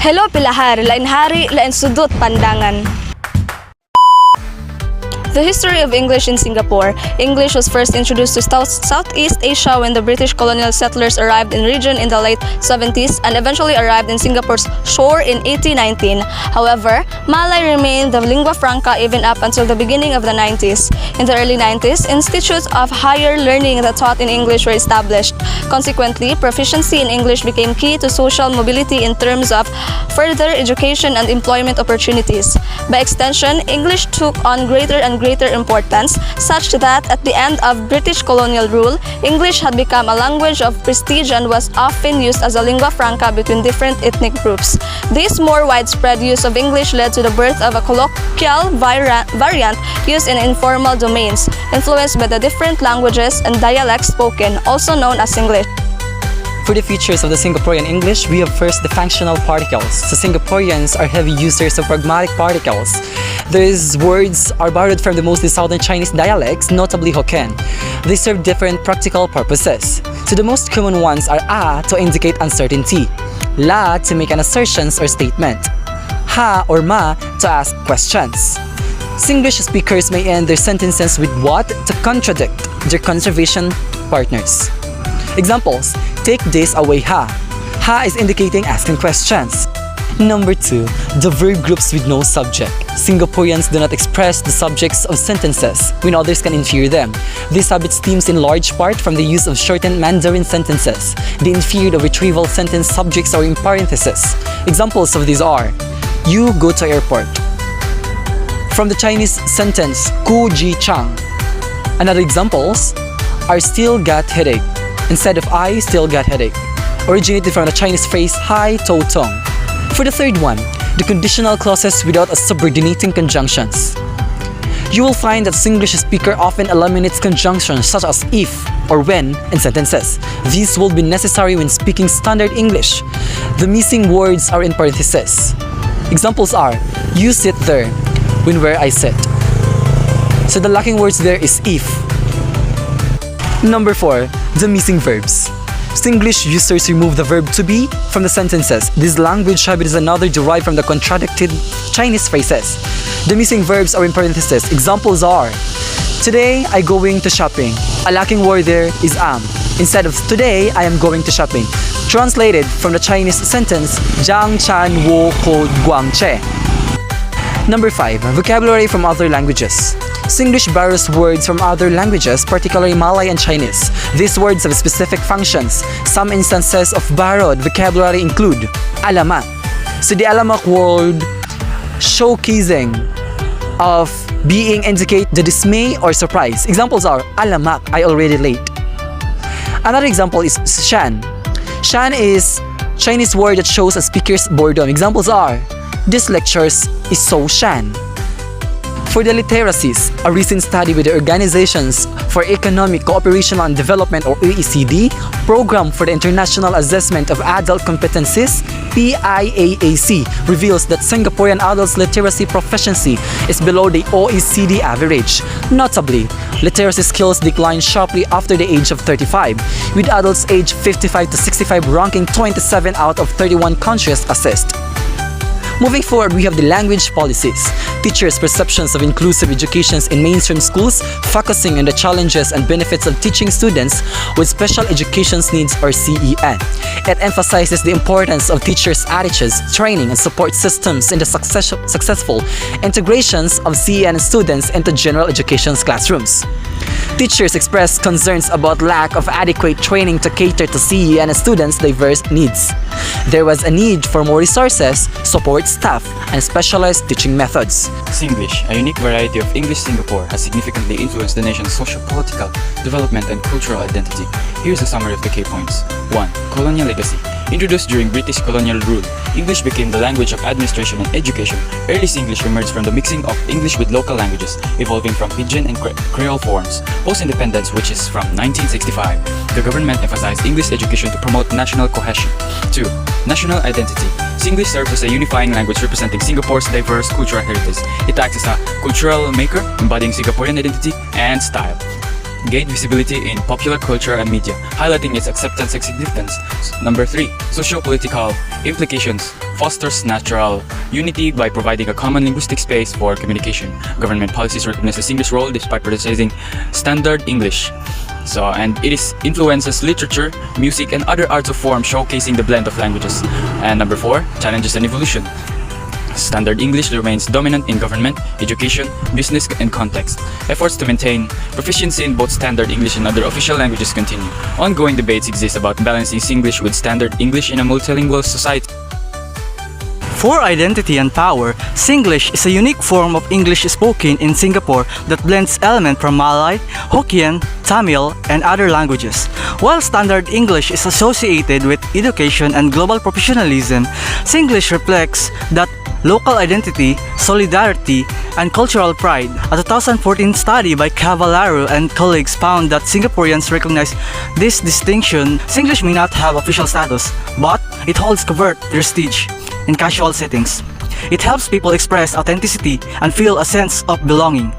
Hello pilahar, lain hari, lain sudut pandangan. The history of English in Singapore. English was first introduced to Southeast Asia when the British colonial settlers arrived in the region in the late 70s and eventually arrived in Singapore's shore in 1819. However, Malay remained the lingua franca even up until the beginning of the 90s. In the early 90s, institutes of higher learning that taught in English were established. Consequently, proficiency in English became key to social mobility in terms of further education and employment opportunities. By extension, English took on greater and greater importance, such that at the end of British colonial rule, English had become a language of prestige and was often used as a lingua franca between different ethnic groups. This more widespread use of English led to the birth of a colloquial variant used in informal domains, influenced by the different languages and dialects spoken, also known as English. For the features of the Singaporean English, we have first the functional particles. So Singaporeans are heavy users of pragmatic particles. These words are borrowed from the mostly southern Chinese dialects, notably Hokkien. They serve different practical purposes. So the most common ones are a to indicate uncertainty, la to make an assertion or statement, ha or ma to ask questions. Singlish speakers may end their sentences with what to contradict their conversation partners. Examples: take this away ha. Ha is indicating asking questions. Number 2. The verb groups with no subject. Singaporeans do not express the subjects of sentences when others can infer them. This habit stems in large part from the use of shortened Mandarin sentences. The inferred or retrieval sentence subjects are in parentheses. Examples of these are: you go to airport. From the Chinese sentence ku ji chang. Another examples are still got headache instead of I still got headache, originated from the Chinese phrase hai tou tong. For the third one, the conditional clauses without a subordinating conjunctions. You will find that Singlish speaker often eliminates conjunctions such as if or when in sentences. These will be necessary when speaking standard English. The missing words are in parentheses. Examples are: you sit there when where I sit. So the lacking words there is if. Number 4. The missing verbs. Singlish users remove the verb to be from the sentences. This language habit is another derived from the contradicted Chinese phrases. The missing verbs are in parentheses. Examples are: today I going to shopping. A lacking word there is am. Instead of today I am going to shopping. Translated from the Chinese sentence Jiang Chan Wo Ko Guang Che. Number 5. Vocabulary from other languages. Singlish borrows words from other languages, particularly Malay and Chinese. These words have specific functions. Some instances of borrowed vocabulary include alamak. So the alamak word showcasing of being indicate the dismay or surprise. Examples are: alamak, I already late. Another example is shan. Shan is Chinese word that shows a speaker's boredom. Examples are: this lectures is so shan. For the literacies, a recent study with the Organizations for Economic Cooperation and Development or OECD Program for the International Assessment of Adult Competencies PIAAC reveals that Singaporean adults' literacy proficiency is below the OECD average. Notably, literacy skills decline sharply after the age of 35, with adults aged 55 to 65 ranking 27 out of 31 countries assessed. Moving forward, we have the language policies. Teachers' perceptions of inclusive education in mainstream schools, focusing on the challenges and benefits of teaching students with special education needs or CEN. It emphasizes the importance of teachers' attitudes, training, and support systems in the successful integrations of CEN students into general education classrooms. Teachers expressed concerns about lack of adequate training to cater to CEN students' diverse needs. There was a need for more resources, support staff, and specialized teaching methods. Singlish, a unique variety of English Singapore, has significantly influenced the nation's socio-political development and cultural identity. Here's a summary of the key points. 1. Colonial legacy. Introduced during British colonial rule, English became the language of administration and education. Early Singlish emerged from the mixing of English with local languages, evolving from Pidgin and Creole forms. Post-independence, which is from 1965, the government emphasized English education to promote national cohesion. 2. National identity. Singlish serves as a unifying language representing Singapore's diverse cultural heritage. It acts as a cultural maker, embodying Singaporean identity and style. gained visibility in popular culture and media, highlighting its acceptance and significance. Number 3. Socio-political implications. Fosters natural unity by providing a common linguistic space for communication. Government policies recognize the English role despite prioritizing standard English. And it influences literature, music, and other arts of form, showcasing the blend of languages. And number 4, challenges and evolution. Standard English remains dominant in government, education, business, and context. Efforts to maintain proficiency in both Standard English and other official languages continue. Ongoing debates exist about balancing Singlish with Standard English in a multilingual society. For identity and power, Singlish is a unique form of English spoken in Singapore that blends elements from Malay, Hokkien, Tamil, and other languages. While Standard English is associated with education and global professionalism, Singlish reflects that local identity, solidarity, and cultural pride. A 2014 study by Cavallaro and colleagues found that Singaporeans recognize this distinction. Singlish may not have official status, but it holds covert prestige in casual settings. It helps people express authenticity and feel a sense of belonging.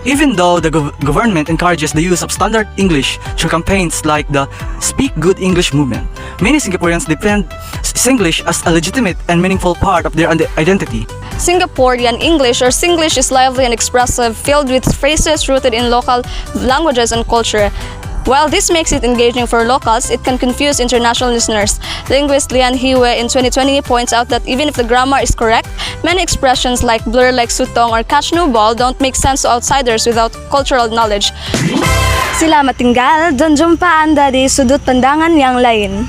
Even though the government encourages the use of Standard English through campaigns like the Speak Good English movement, many Singaporeans defend Singlish as a legitimate and meaningful part of their identity. Singaporean English or Singlish is lively and expressive, filled with phrases rooted in local languages and culture. While this makes it engaging for locals, it can confuse international listeners. Linguist Lian Hiwe in 2020 points out that even if the grammar is correct, many expressions like blur like sutong or catch no ball don't make sense to outsiders without cultural knowledge. Sila matinggal, don jumpa Anda di sudut pandangan yang lain.